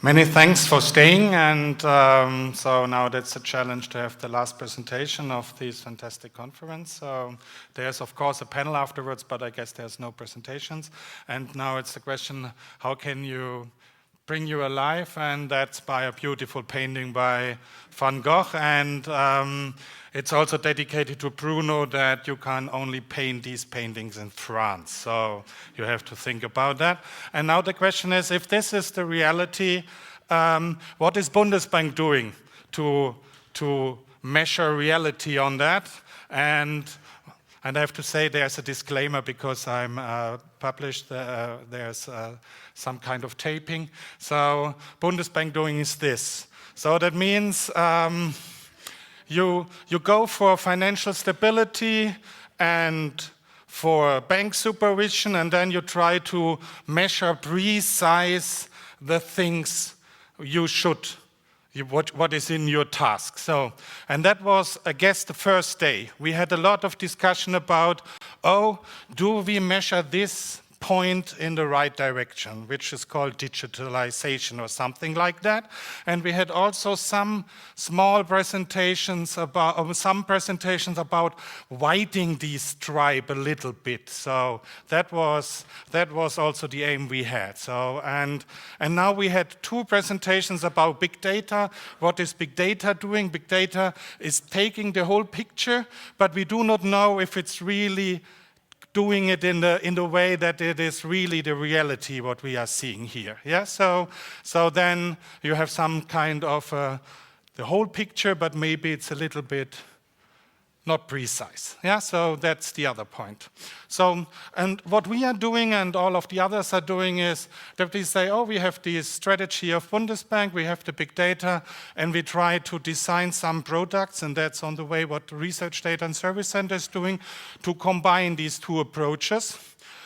Many thanks for staying, and so now that's a challenge to have the last presentation of this fantastic conference. So there's of course a panel afterwards, but I guess there's no presentations. And now it's the question, how can you bring you alive? And that's by a beautiful painting by Van Gogh, and it's also dedicated to Bruno that you can only paint these paintings in France. So you have to think about that. And now the question is, if this is the reality, what is Bundesbank doing to measure reality on that? And I have to say there's a disclaimer because I'm published, there's some kind of taping. So Bundesbank doing is this. So that means you go for financial stability and for bank supervision, and then you try to measure precise the things you should, what is in your task. So, and that was, I guess, the first day. We had a lot of discussion about, do we measure this point in the right direction, which is called digitalization or something like that. And we had also some small presentations about, widening the stripe a little bit. So that was also the aim we had. So and now we had two presentations about big data. What is big data doing? Big data is taking the whole picture, but we do not know if it's really doing it in the way that it is really the reality what we are seeing here. Yeah. So then you have some kind of the whole picture, but maybe it's a little bit not precise. Yeah. So that's the other point. So and what we are doing and all of the others are doing is that we say, we have this strategy of Bundesbank, we have the big data, and we try to design some products, and that's on the way what the Research Data and Service Center is doing, to combine these two approaches.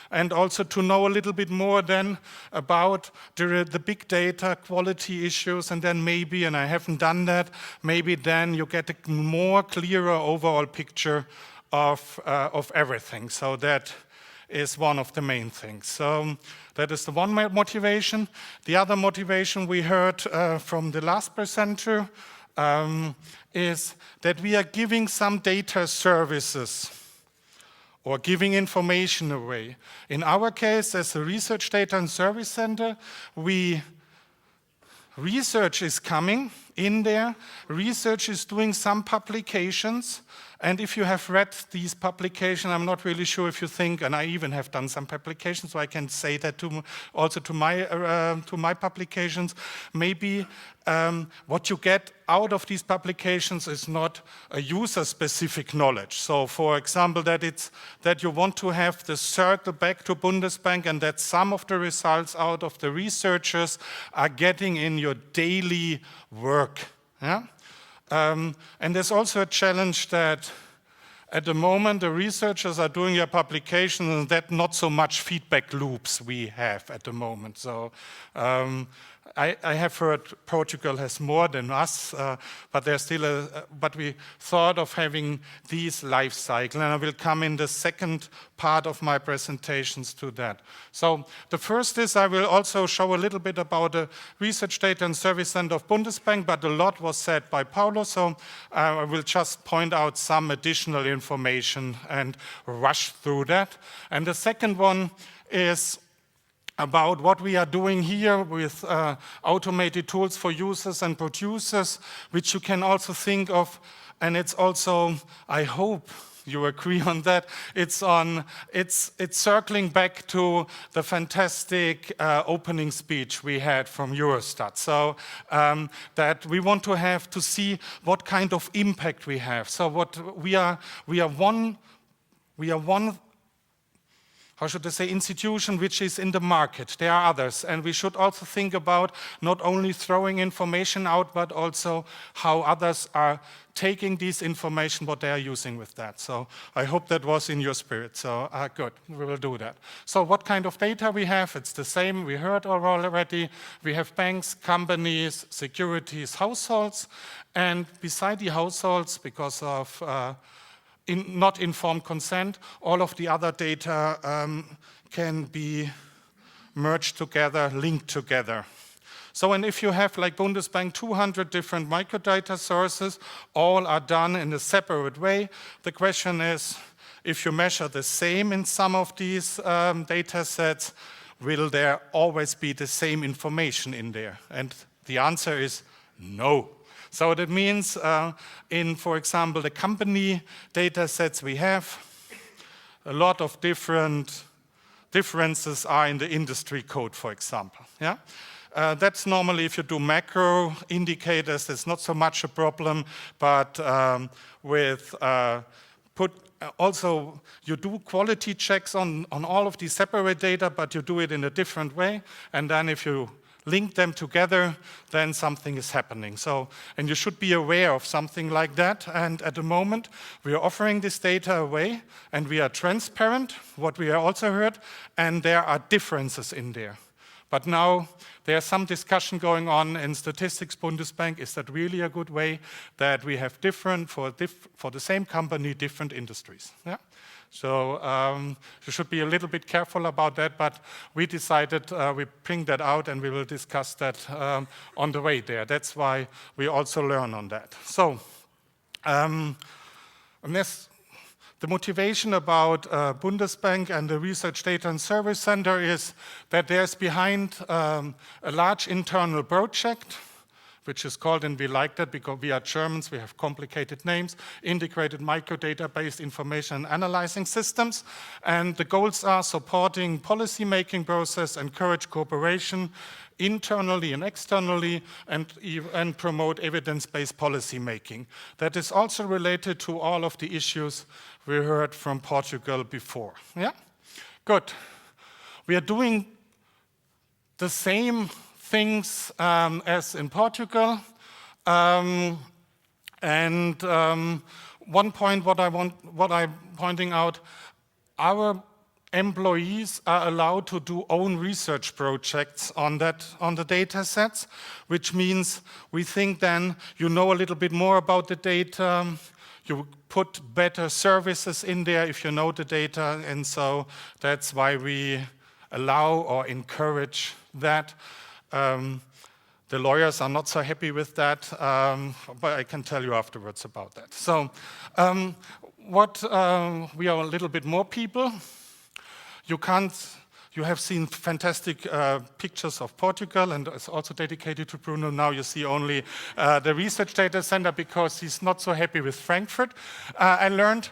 And also to know a little bit more then about the big data quality issues, and then maybe, and I haven't done that, maybe then you get a more clearer overall picture of everything. So that is one of the main things. So that is the one motivation. The other motivation we heard from the last presenter is that we are giving some data services or giving information away. In our case, as a Research Data and Service Center, research is coming in there. Research is doing some publications. And if you have read these publications, I'm not really sure if you think, and I even have done some publications, so I can say that also to my publications, maybe what you get out of these publications is not a user-specific knowledge. So, for example, that you want to have the circle back to Bundesbank, and that some of the results out of the researchers are getting in your daily work. Yeah? And there's also a challenge that at the moment the researchers are doing their publications, and that not so much feedback loops we have at the moment. So I have heard Portugal has more than us, but there's still but we thought of having these life cycle, and I will come in the second part of my presentations to that. So the first is I will also show a little bit about the Research Data and Service Center of Bundesbank, but a lot was said by Paulo, so I will just point out some additional information and rush through that. And the second one is about what we are doing here with automated tools for users and producers, which you can also think of, and it's also, I hope you agree on that, it's circling back to the fantastic opening speech we had from Eurostat. So that we want to see what kind of impact we have. So what we are one, how should I say, institution which is in the market. There are others, and we should also think about not only throwing information out, but also how others are taking this information, what they are using with that. So I hope that was in your spirit. So good, we will do that. So what kind of data we have? It's the same, we heard already. We have banks, companies, securities, households, and beside the households, because of not informed consent, all of the other data can be merged together, linked together. So, and if you have, like Bundesbank, 200 different microdata sources, all are done in a separate way, the question is, if you measure the same in some of these data sets, will there always be the same information in there? And the answer is no. So that means in, for example, the company data sets we have, a lot of differences are in the industry code, for example. Yeah? That's normally, if you do macro indicators, it's not so much a problem, but also, you do quality checks on all of these separate data, but you do it in a different way. And then if you link them together, then something is happening. So, and you should be aware of something like that. And at the moment, we are offering this data away, and we are transparent, what we also heard, and there are differences in there. But now there's some discussion going on in Statistics Bundesbank. Is that really a good way that we have different, for the same company, different industries? Yeah? So you should be a little bit careful about that, but we decided we bring that out and we will discuss that on the way there. That's why we also learn on that. So the motivation about Bundesbank and the Research Data and Service Center is that there's behind a large internal project, which is called, and we like that because we are Germans, we have complicated names, Integrated Microdata-Based Information and Analyzing Systems. And the goals are supporting policy-making process, encourage cooperation internally and externally, and promote evidence-based policy making. That is also related to all of the issues we heard from Portugal before. Yeah? Good. We are doing the same things as in Portugal. One point what I'm pointing out, our employees are allowed to do own research projects on the data sets, which means we think then you know a little bit more about the data, you put better services in there if you know the data, and so that's why we allow or encourage that. The lawyers are not so happy with that, but I can tell you afterwards about that. So we are a little bit more people. You have seen fantastic pictures of Portugal, and it's also dedicated to Bruno. Now you see only the research data center because he's not so happy with Frankfurt, I learned.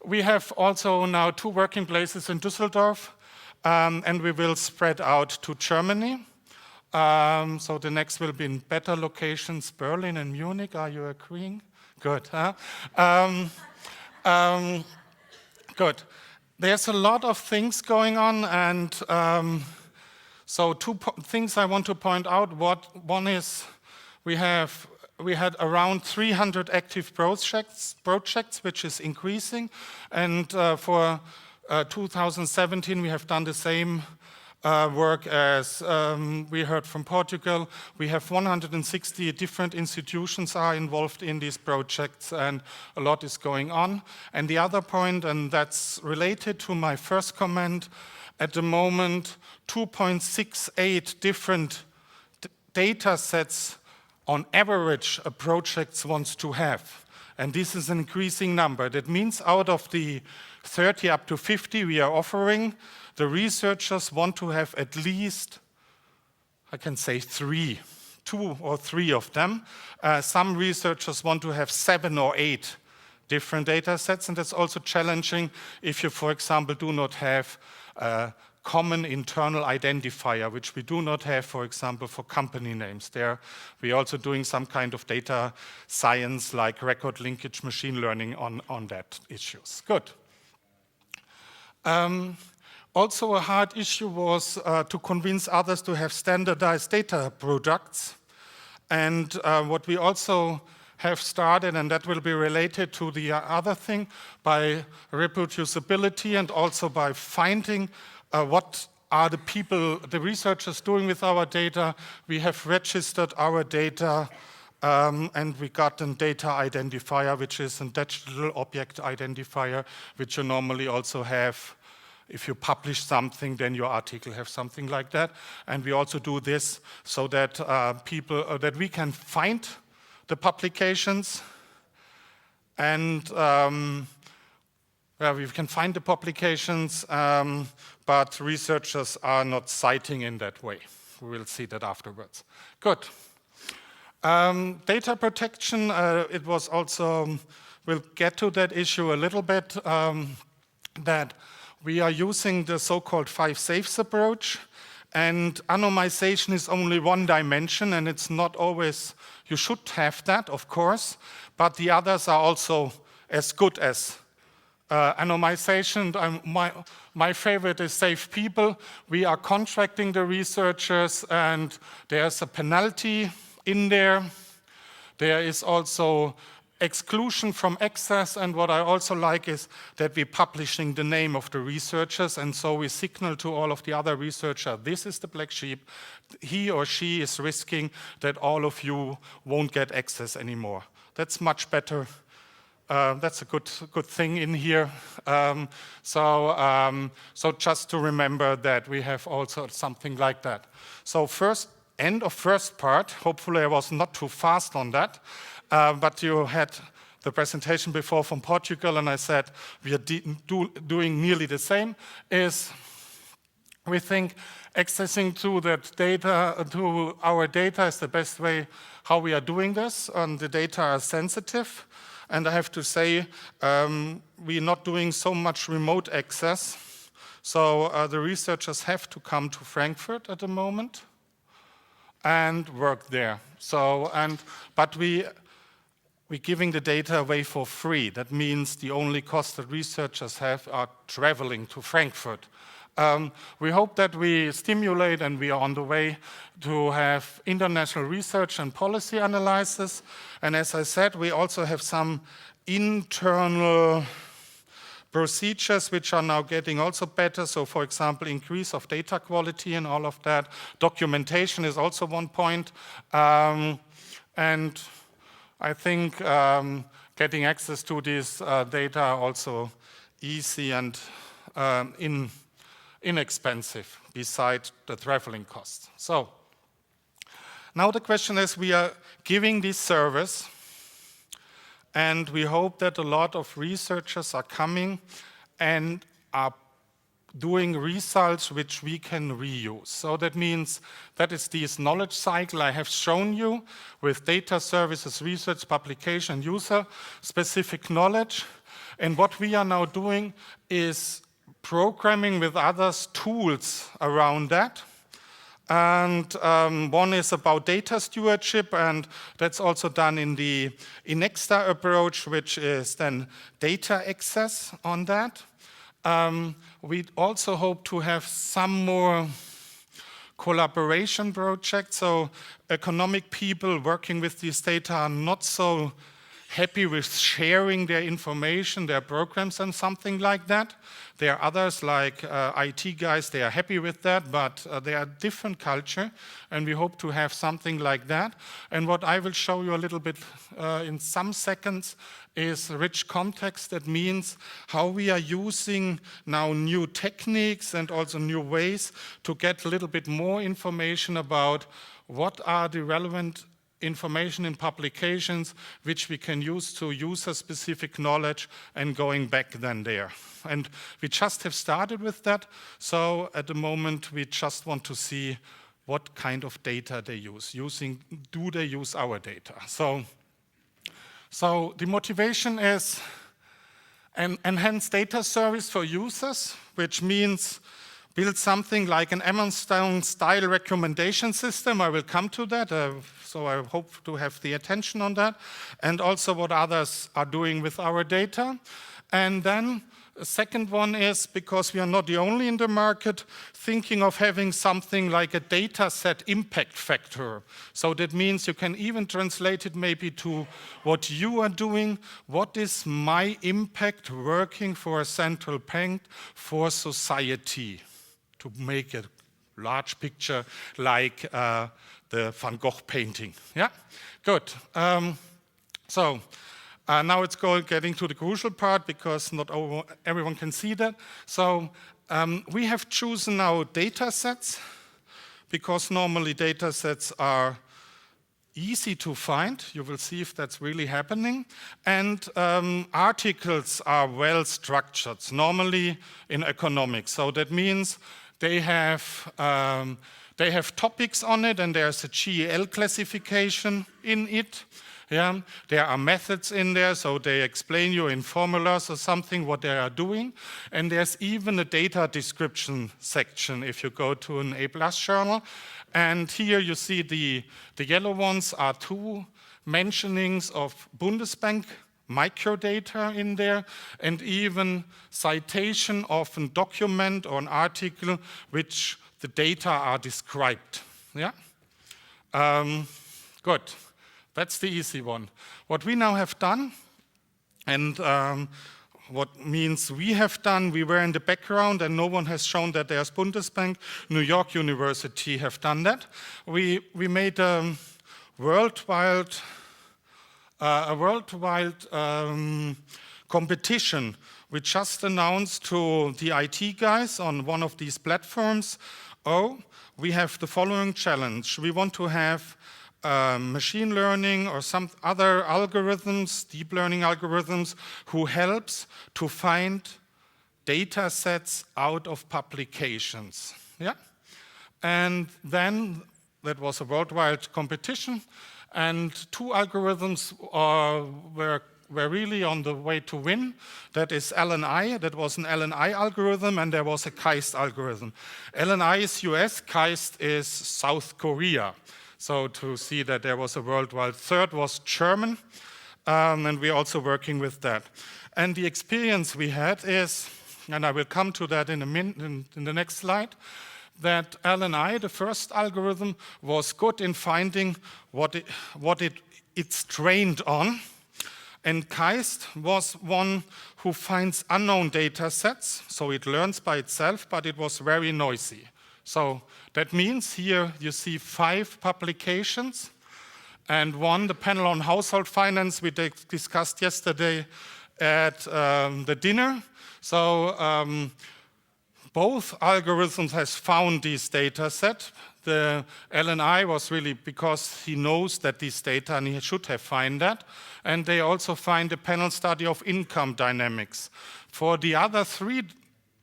We have also now 2 working places in Düsseldorf, and we will spread out to Germany. So the next will be in better locations, Berlin and Munich. Are you agreeing? Good. Huh? Good. There's a lot of things going on, and so 2 things I want to point out. One is we had around 300 active projects, which is increasing, and for 2017 we have done the same work as we heard from Portugal. We have 160 different institutions are involved in these projects, and a lot is going on. And the other point, and that's related to my first comment, at the moment 2.68 different data sets on average a project wants to have. And this is an increasing number. That means out of the 30 up to 50 we are offering, the researchers want to have at least, I can say 2 or 3 of them. Some researchers want to have 7 or 8 different data sets, and that's also challenging if you, for example, do not have a common internal identifier, which we do not have, for example, for company names. There, we're also doing some kind of data science, like record linkage machine learning on that issues. Good. Also a hard issue was to convince others to have standardized data products. And what we also have started, and that will be related to the other thing, by reproducibility and also by finding what are the researchers doing with our data. We have registered our data and we got a data identifier, which is a digital object identifier, which you normally also have if you publish something, then your article has something like that. And we also do this so that that we can find the publications, and we can find the publications, but researchers are not citing in that way. We will see that afterwards. Good. Data protection, it was also, we'll get to that issue a little bit, that we are using the so-called 5 safes approach, and anonymization is only one dimension, and it's not always, you should have that, of course, but the others are also as good as anonymization. My favorite is Safe People. We are contracting the researchers, and there's a penalty in there. There is also exclusion from access, and what I also like is that we're publishing the name of the researchers, and so we signal to all of the other researchers, this is the black sheep, he or she is risking that all of you won't get access anymore. That's much better. That's a good thing in here. So just to remember that we have also something like that. So end of first part, hopefully I was not too fast on that, but you had the presentation before from Portugal, and I said we are doing nearly the same, is we think accessing to that data, to our data is the best way how we are doing this, and the data are sensitive. And I have to say, we're not doing so much remote access. So the researchers have to come to Frankfurt at the moment and work there. But we're giving the data away for free. That means the only cost that researchers have are traveling to Frankfurt. We hope that we stimulate, and we are on the way to have international research and policy analysis. And as I said, we also have some internal procedures which are now getting also better. So for example, increase of data quality and all of that. Documentation is also one point. And I think getting access to these data are also easy and inexpensive beside the traveling costs. So now the question is, we are giving this service, and we hope that a lot of researchers are coming and are doing results which we can reuse. So that means that is this knowledge cycle I have shown you with data, services, research, publication, user-specific knowledge. And what we are now doing is programming with others tools around that. And one is about data stewardship, and that's also done in the Inexta approach, which is then data access on that. We also hope to have some more collaboration projects. So economic people working with these data are not so happy with sharing their information, their programs and something like that. There are others like IT guys, they are happy with that, but they are different culture, and we hope to have something like that. And what I will show you a little bit in some seconds is rich context. That means how we are using now new techniques and also new ways to get a little bit more information about what are the relevant information in publications which we can use to user-specific knowledge and going back then there. And we just have started with that, so at the moment we just want to see what kind of data they use. Do they use our data? So the motivation is an enhanced data service for users, which means build something like an Amazon-style recommendation system. I will come to that, so I hope to have the attention on that, and also what others are doing with our data. And then a second one is, because we are not the only in the market, thinking of having something like a data set impact factor. So that means you can even translate it maybe to what you are doing. What is my impact working for a central bank for society? To make a large picture like the Van Gogh painting. Yeah, good. Now it's getting to the crucial part, because not everyone can see that. So We have chosen now data sets, because normally data sets are easy to find. You will see if that's really happening. And articles are well structured, normally in economics. So that means they have topics on it, and there's a GEL classification in it. Yeah, there are methods in there, so they explain you in formulas or something what they are doing. And there's even a data description section if you go to an A+ journal. And here you see the yellow ones are 2 mentionings of Bundesbank microdata in there, and even citation of a document or an article which the data are described. Yeah? Good. That's the easy one. What we now have done, and what means we have done, we were in the background and no one has shown that there's Bundesbank. New York University have done that. We made a worldwide competition. We just announced to the IT guys on one of these platforms, we have the following challenge. We want to have machine learning or some other algorithms, deep learning algorithms, who helps to find data sets out of publications. Yeah? And then that was a worldwide competition, and 2 algorithms were really on the way to win. That is LNI, that was an LNI algorithm, and there was a KAIST algorithm. LNI is US, KAIST is South Korea. So to see that there was a worldwide. Third was German, and we're also working with that. And the experience we had is, and I will come to that in a minute, in the next slide, that LNI, the first algorithm, was good in finding what it's trained on. And KAIST was one who finds unknown data sets, so it learns by itself, but it was very noisy. So that means here you see 5 publications, and one, the panel on household finance, we discussed yesterday at the dinner. So both algorithms has found this data set. The LNI was really because he knows that this data, and he should have found that. And they also find a panel study of income dynamics. For the other 3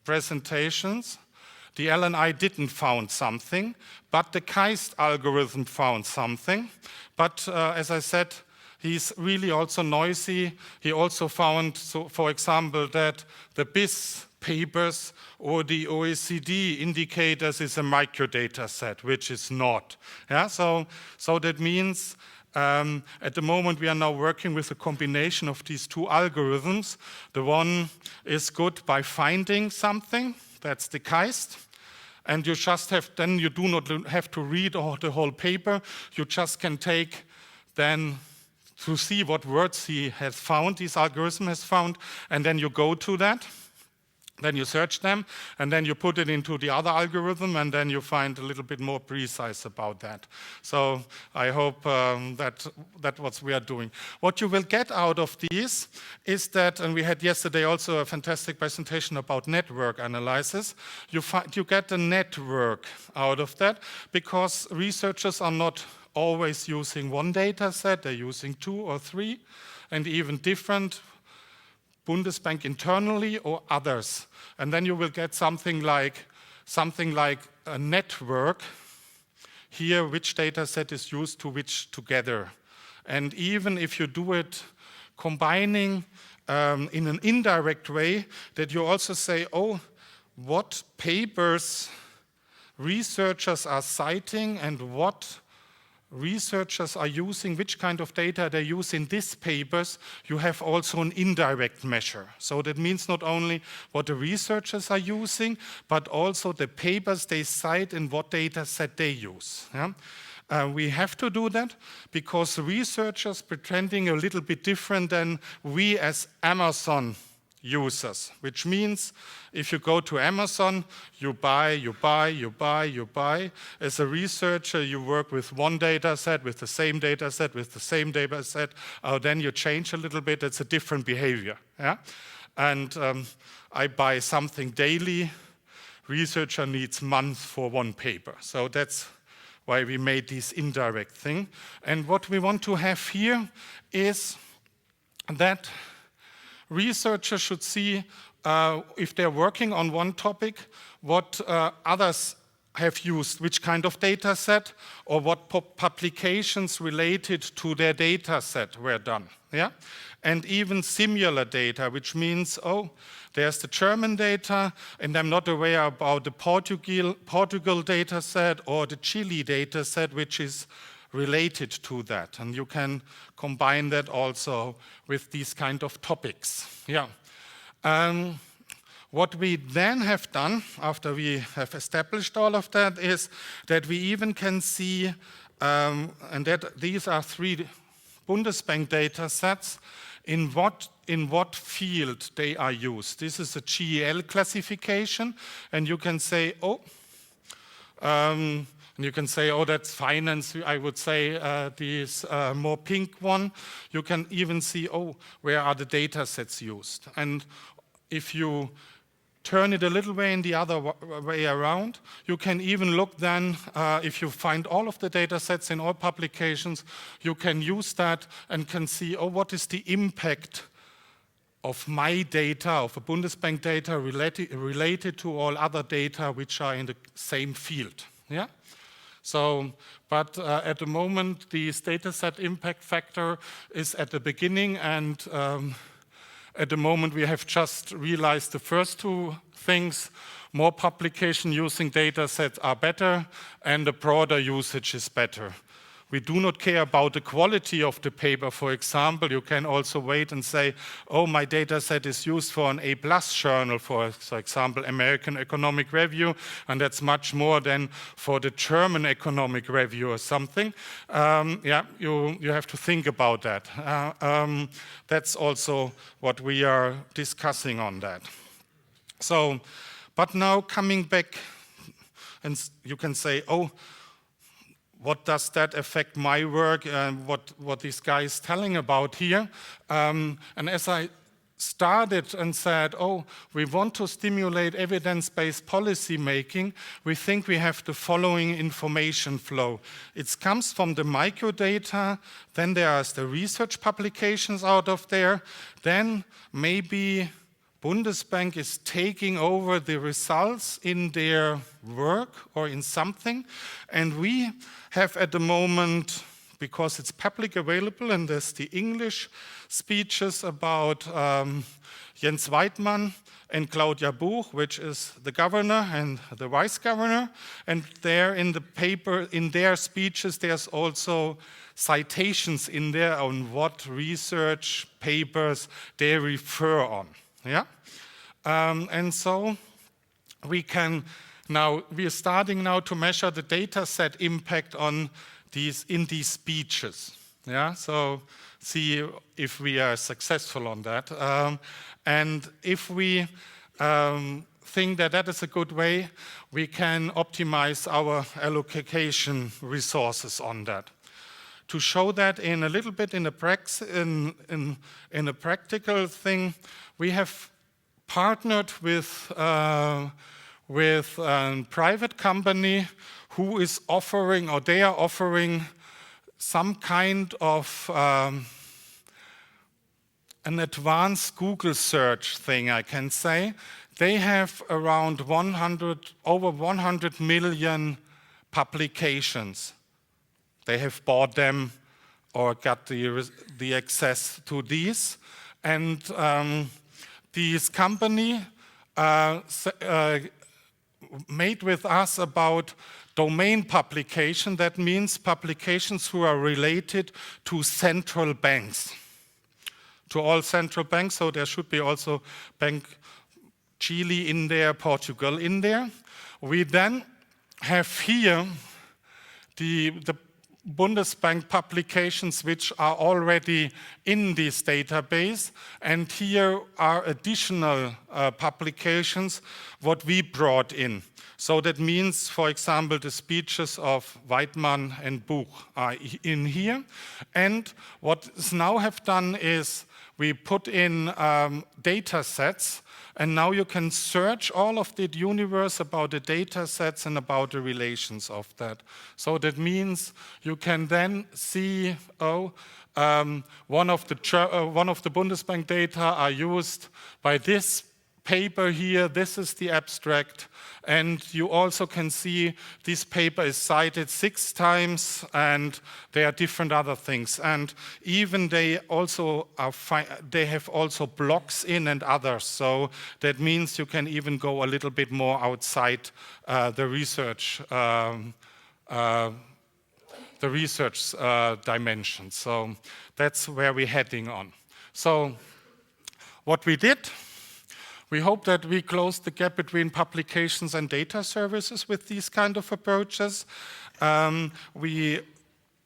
presentations, the LNI didn't found something, but the KAIST algorithm found something. But as I said, he's really also noisy. He also found, so for example, that the BIS papers or the OECD indicators is a microdata set, which is not. Yeah? So that means at the moment we are now working with a combination of these 2 algorithms. The one is good by finding something, that's the KAIST. And you just have, then you do not have to read the whole paper. You just can take then to see what words he has found, this algorithm has found, and then you go to that. Then you search them, and then you put it into the other algorithm, and then you find a little bit more precise about that. So I hope that's what we are doing. What you will get out of these is that, and we had yesterday also a fantastic presentation about network analysis, you get a network out of that, because researchers are not always using one data set, they're using 2 or 3, and even different Bundesbank internally or others. And then you will get something like a network here, which data set is used to which together. And even if you do it combining in an indirect way, that you also say, what papers researchers are citing and what researchers are using, which kind of data they use in these papers, you have also an indirect measure. So that means not only what the researchers are using, but also the papers they cite and what data set they use. Yeah? We have to do that because researchers pretending a little bit different than we as Amazon users, which means if you go to Amazon, you buy. As a researcher, you work with one data set, with the same data set, then you change a little bit, it's a different behavior. Yeah? And I buy something daily, researcher needs months for one paper. So that's why we made this indirect thing. And what we want to have here is that researchers should see, if they're working on one topic, what others have used, which kind of data set, or what publications related to their data set were done. Yeah? And even similar data, which means, oh, there's the German data, and I'm not aware about the Portugal data set or the Chile data set, which is related to that. And you can combine that also with these kind of topics. Yeah. What we then have done, after we have established all of that, is that we even can see, and that these are 3 Bundesbank data sets, in what field they are used. This is a GEL classification, and you can say, oh, that's finance. I would say this more pink one. You can even see, oh, where are the data sets used? And if you turn it a little way in the other way around, you can even look then, if you find all of the data sets in all publications, you can use that and can see, oh, what is the impact of my data, of a Bundesbank data related to all other data which are in the same field. Yeah? So, but at the moment, the data set impact factor is at the beginning, and at the moment, we have just realized the first 2 things. More publication using data sets are better, and the broader usage is better. We do not care about the quality of the paper. For example, you can also wait and say, oh, my data set is used for an A+ journal, for example, American Economic Review, and that's much more than for the German Economic Review or something. Yeah, you have to think about that. That's also what we are discussing on that. So, but now coming back, and you can say, oh, what does that affect my work and what this guy is telling about here? And as I started and said, oh, we want to stimulate evidence-based policy making, we think we have the following information flow. It comes from the microdata, then there's the research publications out of there, then maybe Bundesbank is taking over the results in their work or in something, and we have at the moment, because it's public available, and there's the English speeches about Jens Weidmann and Claudia Buch, which is the governor and the vice governor, and there in the paper, in their speeches, there's also citations in there on what research papers they refer on. Yeah, and so we are starting now to measure the data set impact on in these speeches. Yeah, so see if we are successful on that, and if we think that that is a good way, we can optimize our allocation resources on that. To show that in a little bit in a practical thing, we have partnered with a private company who is offering, or they are offering, some kind of an advanced Google search thing, I can say. They have around over 100 million publications. They have bought them or got the access to these. And this company made with us about domain publication. That means publications who are related to central banks, to all central banks. So there should be also Bank Chile in there, Portugal in there. We then have here the Bundesbank publications which are already in this database, and here are additional publications what we brought in. So that means, for example, the speeches of Weidmann and Buch are in here. And what is now have done is we put in data sets, and now you can search all of the universe about the data sets and about the relations of that. So that means you can then see, one of the Bundesbank data are used by this paper here, this is the abstract, and you also can see this paper is cited 6 times, and there are different other things. And even they also they have also blocks in and others, so that means you can even go a little bit more outside the research dimension. So that's where we're heading on. So what we did, we hope that we close the gap between publications and data services with these kind of approaches. We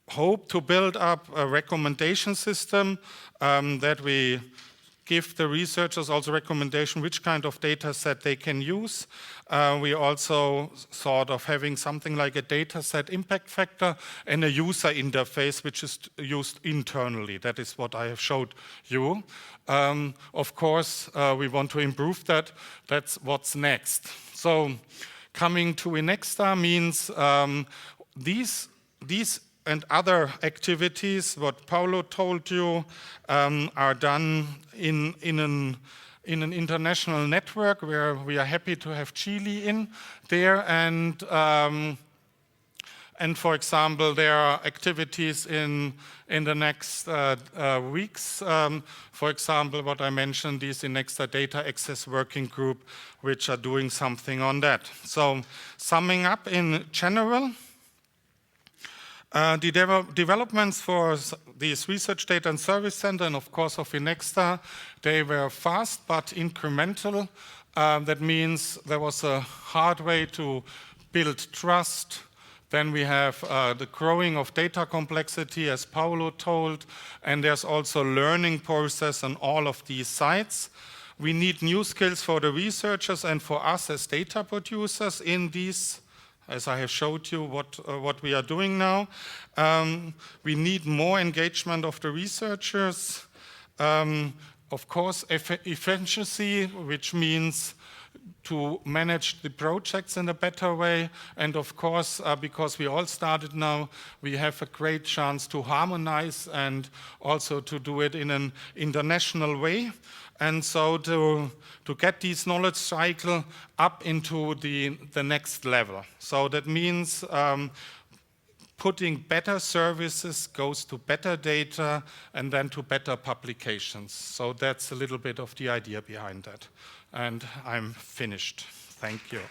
hope to build up a recommendation system that we give the researchers also recommendation which kind of data set they can use. We also sort of having something like a data set impact factor and a user interface which is used internally. That is what I have showed you. Of course, we want to improve that. That's what's next. So coming to Inexta means these and other activities, what Paulo told you, are done in an international network where we are happy to have Chile in there. And for example, there are activities in the next weeks. For example, what I mentioned, these Inexta Data Access Working Group, which are doing something on that. So summing up in general, the developments for these Research Data and Service Center and of course of Inexta, they were fast but incremental. That means there was a hard way to build trust. Then we have the growing of data complexity, as Paulo told, and there's also learning process on all of these sites. We need new skills for the researchers and for us as data producers in these, as I have showed you what we are doing now. We need more engagement of the researchers. Of course, efficiency, which means to manage the projects in a better way. And of course, because we all started now, we have a great chance to harmonize and also to do it in an international way. And so to get this knowledge cycle up into the next level. So that means putting better services goes to better data and then to better publications. So that's a little bit of the idea behind that. And I'm finished. Thank you.